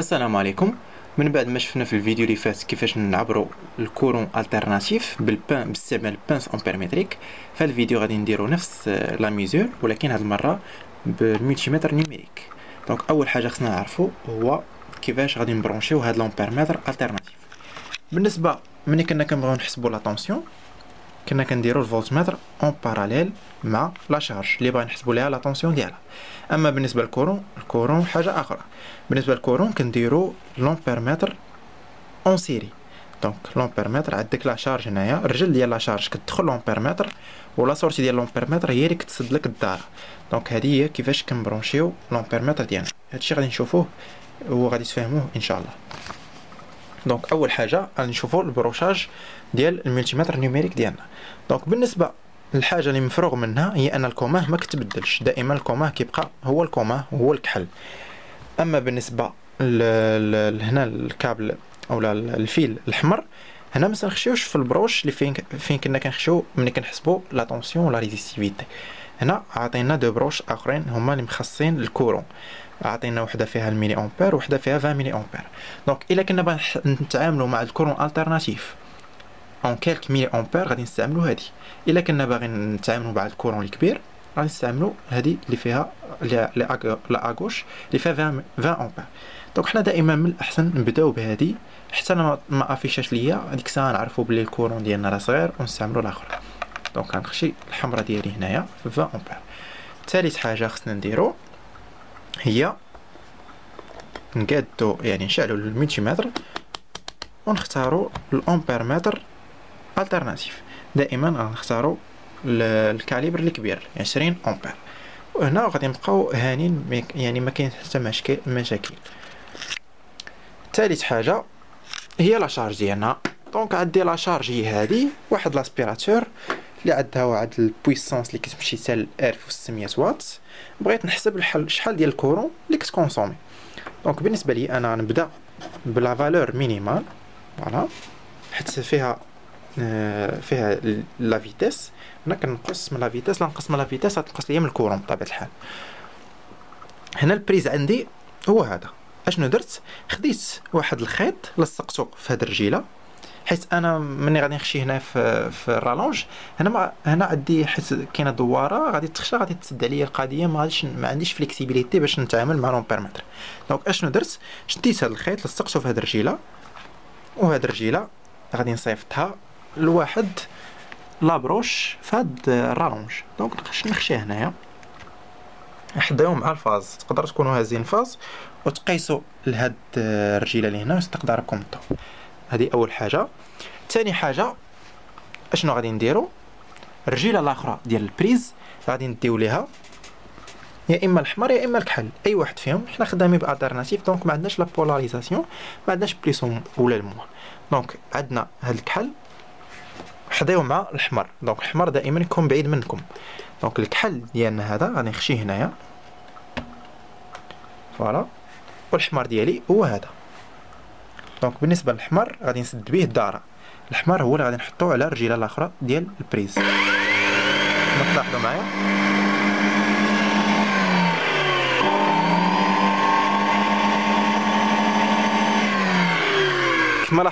السلام عليكم. من بعد ما شفنا في الفيديو اللي فات كيفاش نعبروا الكورون الترناتيف باستعمال بانس امبيرمتريك، في هذا الفيديو غادي نديروا نفس لا ميزور ولكن هذه المره بالملتيمتر نيميريك. دونك اول حاجه خصنا نعرفوا هو كيفاش غادي نبرونشيو هذا الامبيرمتر الترناتيف. بالنسبه ملي كنا كنبغيو نحسبوا لا طونسيون كنا كنديروا الفولتمتر اون باراليل مع لا شارج اللي باغي نحسبوا ليها لا طونسيون ديالها. اما بالنسبه الكورون حاجه اخرى. بالنسبه للكورون كنديروا لومبيرمتر اون سيري. دونك لومبيرمتر عندك لا شارج هنايا، الرجل ديال لا شارج كتدخل لومبيرمتر ولا سورتي ديال لومبيرمتر هي اللي كتسد لك الدار. دونك هذه هي كيفاش كنبرونشيو لومبيرمتر ديالنا. هادشي غادي نشوفوه وغادي تفهموه ان شاء الله. دونك اول حاجه غادي نشوفوا البروشاج ديال الملتيمتر نيميريك ديالنا. دونك بالنسبه الحاجه اللي مفروغ منها هي ان الكوماه ما كتبدلش، دائما الكوماه كيبقى هو الكوماه هو الكحل. اما بالنسبه هنا الكابل اولا الفيل الاحمر، هنا ما تنخشيوش في البروش اللي فين كنا كنخشيو ملي كنحسبوا لا طونسيون ولا ريزيستيفيتي. هنا عطينا دو بروش اخرين هما اللي مخصصين الكورون، عطينا وحده فيها الميلي امبير وحده فيها 20 ميلي امبير. دونك الا كنا باغي نتعاملوا مع الكورون الترناتيف اون كالك ميلي امبير غادي نستعملوا هذه. الا كنا باغي نتعاملوا مع الكورون الكبير غادي نستعملوا هذه اللي فيها لا اغوش اللي فيها 20 امبير. دونك حنا دائما من الاحسن نبداو بهذه حتى ما افيشاش ليا هذيك الساعه نعرفوا بلي الكورون ديالنا راه صغير ونستعملوا الاخر. دونك غنخشي الحمراء ديالي هنايا في 20 امبير. ثالث حاجه خصنا نديرو هي نقادو يعني نشعلوا الملتيمتر ونختاروا الامبيرمتر الترناتيف. دائما غنختاروا الكاليبر الكبير 20 امبير، وهنا غادي نبقاو هانين يعني ما كاين حتى مشاكل. ثالث حاجه هي لا شارج ديالنا. دونك عندي لا شارج هي هذه واحد لاسبيراتور اللي عندها واحد البويسونس اللي كتمشي حتى 1600 واط. بغيت نحسب شحال ديال الكورون اللي كتكونسومي. دونك بالنسبه لي انا غنبدا بلا فالور مينيمال، فوالا، حيت فيها لا فيتيس. هنا كنقص من لا فيتيس، غتنقص ليا من الكورون بطبيعه الحال. هنا البريز عندي هو هذا. اشنو درت؟ خديت واحد الخيط لصقته في هاد الرجيله، حيت انا مني غادي نخشي هنا في الرالونج هنا عندي حيت كاينه دواره غادي تخشى غادي تسد عليا القضيه، ما عنديش فليكسيبيليتي باش نتعامل مع لومبيرمتر. دونك اشنو درت؟ شديت هاد الخيط لصقته في هاد الرجيله، وهاد الرجيله غادي نصيفطها لواحد لابروش في هاد الرالونج. دونك نخشيه هنايا حداهم مع الفاز. تقدر تكونوا هازين فاز وتقيسوا لهاد الرجيله اللي هنا تقدر كومطو. هذه اول حاجه. ثاني حاجه اشنو غادي نديرو؟ الرجيله الاخرى ديال البريز غادي نديو ليها يا اما الاحمر يا اما الكحل، اي واحد فيهم. حنا خدامين بالترناتيف دونك ما عندناش لا بولاريزاسيون، ما عندناش بليس ولا الموان. دونك عندنا هاد الكحل حداو مع الاحمر. دونك الاحمر دائما يكون بعيد منكم. دونك الكحل ديالنا هذا غادي نخشيه هنايا، فوالا، والحمار ديالي هو هذا. دونك بالنسبه للحمر غادي نسد به الداره. الحمار هو اللي غادي نحطوه على الرجيله الاخرى ديال البريز. كما تلاحظوا معايا كما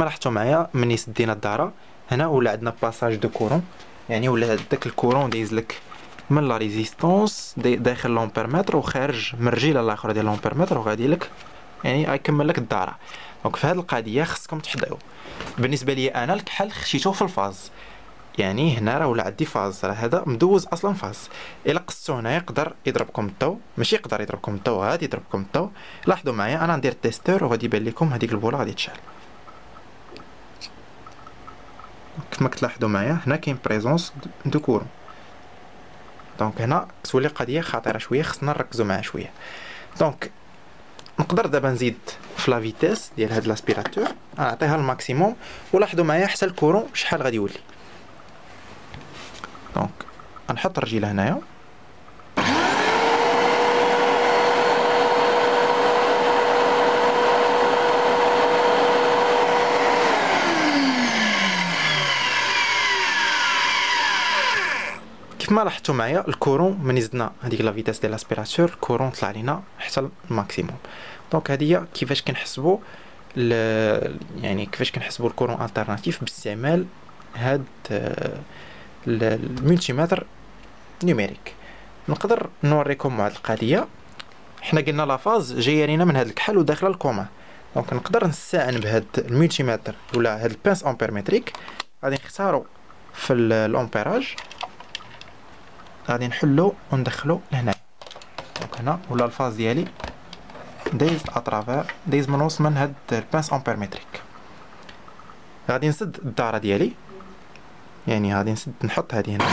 لاحظتوا معايا مني سدينا الداره هنا ولا عندنا باساج دو كورون، يعني ولا داك الكورون دايز لك من لا ريزيستونس داخل لومبيرمتر وخارج من الرجيله الاخرى ديال لومبيرمتر وغادي لك يعني غيكمل لك الداره. دونك في هذه القضيه خصكم تحضروا. بالنسبه لي انا الكحل خشيتو في الفاز، يعني هنا راه ولا عندي فاز، راه هذا مدوز اصلا فاز. الا قصتو هنا يقدر يضربكم الضو، ماشي يقدر يضربكم الضو، غادي يضربكم الضو. لاحظوا معايا انا ندير تيستور وغادي يبان لكم هذيك البوله غادي تشعل. كما كتلاحظوا معايا هنا كاين بريزونس دو كورون. دونك هنا تولي قضيه خطيره شويه، خصنا نركزوا معها شويه. دونك نقدر دابا نزيد في لا فيتيس ديال هاد لاسبيراتور، نعطيها الماكسيموم ولاحظوا معايا حتى الكورون شحال غادي يولي. دونك غنحط الرجيله هنايا، كيف ما لاحظتوا معايا الكورون ملي زدنا هذيك لا فيتاس ديال لاسبيراتور الكورون طلع لينا حتى الماكسيموم. دونك هذه هي كيفاش كنحسبوا يعني كيفاش كنحسبوا الكورون الترناتيف باستعمال هاد الملتيمتر نيميريك. نقدر نوريكم واحد القضيه. حنا قلنا لا فاز جايه لينا من هاد الكحل وداخله الكوما، دونك نقدر نستعن بهاد الملتيمتر ولا هاد البانس امبيرمتريك. غادي نختاروا في الامبيراج، غادي نحلو وندخلو لهنا. دونك هنا ولا الفاز ديالي دايز اترافير دايز من وسط من هاد البانس امبيرمتريك. غادي نسد الدارة ديالي، يعني غادي نسد نحط هذه هنا.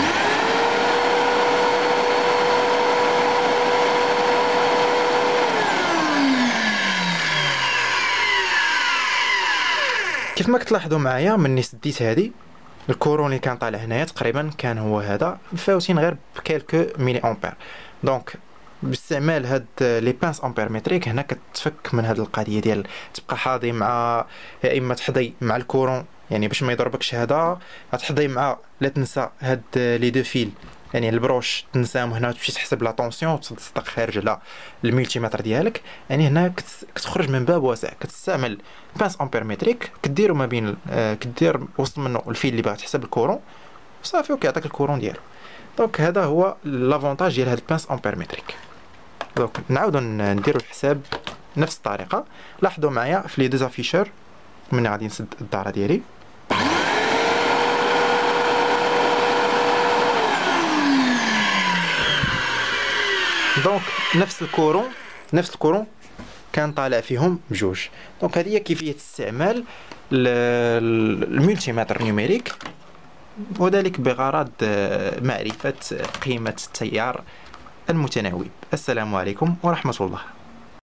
كيف ما كتلاحظوا معايا مني سديت هذه الكورون اللي كان طالع هنايا تقريبا كان هو هذا فاوتين غير بكالكو ميلي امبير. دونك باستعمال هاد لي بانس امبيرمتريك هنا كتفك من هاد القضيه ديال تبقى حاضي مع يا اما تحضي مع الكورون، يعني باش ما يضربكش هذا غتحضي مع لا تنسى هاد لي دو فيل، يعني البروش تنساهم هنا تمشي تحسب لا طونسيون وتصدق خارج لا الملتيمتر ديالك. يعني هنا كتخرج من باب واسع، كتستعمل بانس امبيرمتريك كديرو ما بين كدير وسط منه الفيل اللي باغي تحسب الكورون صافي وكيعطيك الكورون ديالو. دونك هذا هو لافونتاج ديال هاد البانس امبيرمتريك. دونك نعاودو نديرو الحساب نفس الطريقه. لاحظوا معايا في لي ديزافيشور ملي غادي نسد الدارة ديالي دونك نفس الكورون كان طالع فيهم بجوج. دونك هذه هي كيفيه استعمال الملتيمتر نيميريك، وذلك بغرض معرفه قيمه التيار المتناوب. السلام عليكم ورحمه الله.